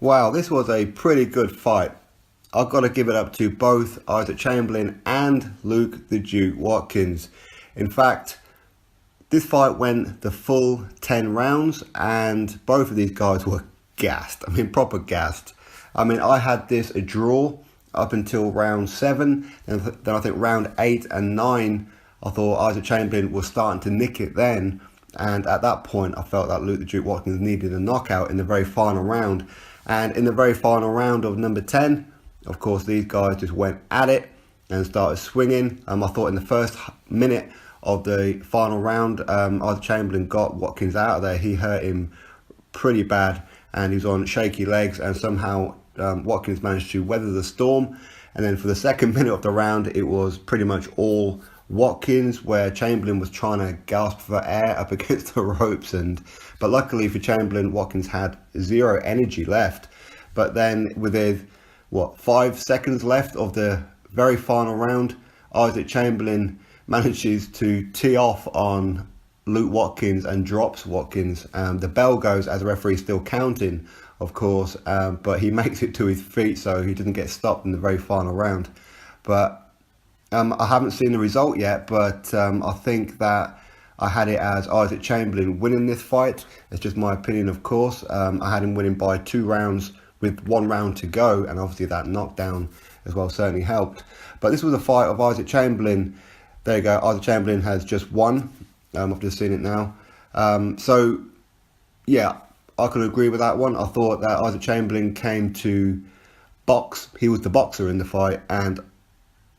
Wow, this was a pretty good fight. I've got to give it up to both Isaac Chamberlain and Luke the Duke Watkins. In fact, this fight went the full 10 rounds and both of these guys were gassed. I mean, proper gassed. I mean, I had this a draw up until round 7, and then I think round 8 and 9, I thought Isaac Chamberlain was starting to nick it then. And at that point, I felt that Luke the Duke Watkins needed a knockout in the very final round. And in the very final round of number 10, of course, these guys just went at it and started swinging. I thought in the first minute of the final round, Isaac Chamberlain got Watkins out of there. He hurt him pretty bad and he was on shaky legs, and somehow Watkins managed to weather the storm. And then for the second minute of the round, it was pretty much all Watkins, where Chamberlain was trying to gasp for air up against the ropes, but luckily for Chamberlain, Watkins had zero energy left. But then within 5 seconds left of the very final round, Isaac Chamberlain manages to tee off on Luke Watkins and drops Watkins. The bell goes as the referee still counting, of course, but he makes it to his feet, so he didn't get stopped in the very final round. But I haven't seen the result yet, but I think that I had it as Isaac Chamberlain winning this fight. It's just my opinion, of course. I had him winning by 2 rounds with 1 round to go, and obviously that knockdown as well certainly helped. But this was a fight of Isaac Chamberlain. There you go, Isaac Chamberlain has just won. I've just seen it now. So, yeah, I could agree with that one. I thought that Isaac Chamberlain came to box. He was the boxer in the fight, and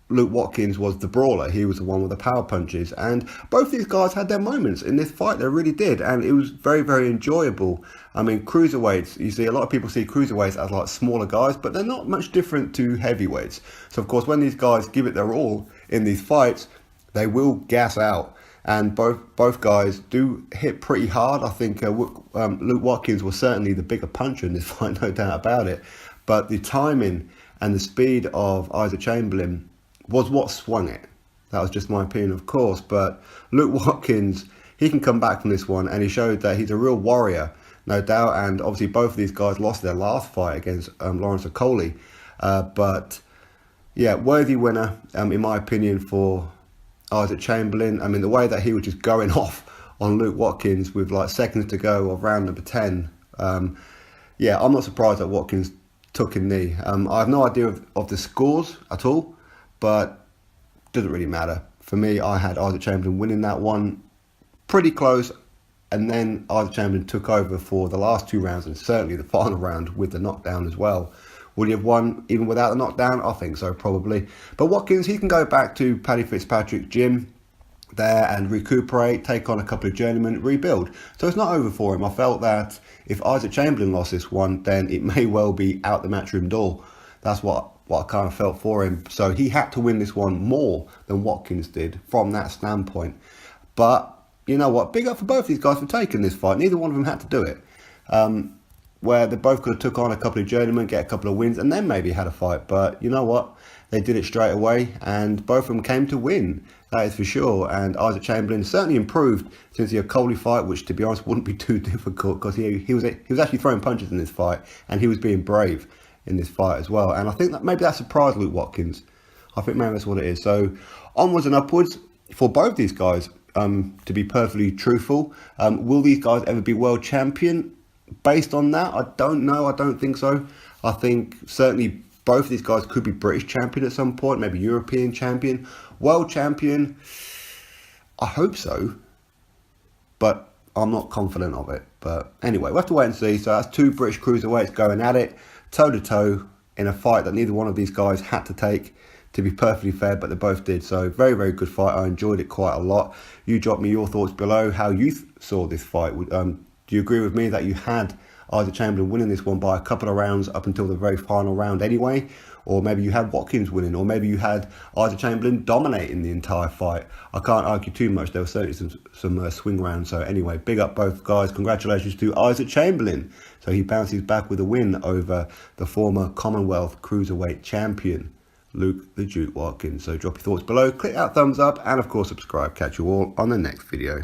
Luke Watkins was the brawler. He was the one with the power punches. And both these guys had their moments in this fight. They really did. And it was very, very enjoyable. I mean, cruiserweights, you see a lot of people see cruiserweights as like smaller guys, but they're not much different to heavyweights. So, of course, when these guys give it their all in these fights, they will gas out. And both guys do hit pretty hard. I think Luke Watkins was certainly the bigger puncher in this fight, no doubt about it. But the timing and the speed of Isaac Chamberlain was what swung it. That was just my opinion, of course. But Luke Watkins, he can come back from this one, and he showed that he's a real warrior, no doubt. And obviously both of these guys lost their last fight against Lawrence Okoli. But yeah, worthy winner, in my opinion, for Isaac Chamberlain. I mean, the way that he was just going off on Luke Watkins with like seconds to go of round number 10. Yeah, I'm not surprised that Watkins took a knee. I have no idea of the scores at all, but it doesn't really matter. For me, I had Isaac Chamberlain winning that one pretty close, and then Isaac Chamberlain took over for the last 2 rounds, and certainly the final round with the knockdown as well. Would he have won even without the knockdown? I think so, probably. But Watkins, he can go back to Paddy Fitzpatrick's gym there and recuperate, take on a couple of journeymen, rebuild. So it's not over for him. I felt that if Isaac Chamberlain lost this one, then it may well be out the matchroom door. That's what I kind of felt for him. So he had to win this one more than Watkins did from that standpoint. But you know what? Big up for both these guys for taking this fight. Neither one of them had to do it. Where they both could have took on a couple of journeymen, get a couple of wins, and then maybe had a fight. But you know what? They did it straight away, and both of them came to win. That is for sure. And Isaac Chamberlain certainly improved since the Okoli fight, which, to be honest, wouldn't be too difficult, because he was actually throwing punches in this fight, and he was being brave in this fight as well. And I think that maybe that surprised Luke Watkins. I think maybe that's what it is. So onwards and upwards for both these guys. To be perfectly truthful, will these guys ever be world champion? Based on that, I don't know. I don't think so. I think certainly both of these guys could be British champion at some point, maybe European champion, world champion. I hope so, but I'm not confident of it. But anyway, we'll have to wait and see. So that's 2 British cruiserweights going at it, toe to toe, in a fight that neither one of these guys had to take, to be perfectly fair, but they both did. So very, very good fight. I enjoyed it quite a lot. You drop me your thoughts below, how you saw this fight. Do you agree with me that you had Isaac Chamberlain winning this one by a couple of rounds up until the very final round anyway? Or maybe you had Watkins winning, or maybe you had Isaac Chamberlain dominating the entire fight. I can't argue too much. There were certainly some swing rounds. So anyway, big up both guys. Congratulations to Isaac Chamberlain. So he bounces back with a win over the former Commonwealth Cruiserweight champion, Luke the Duke Watkins. So drop your thoughts below, click that thumbs up, and of course subscribe. Catch you all on the next video.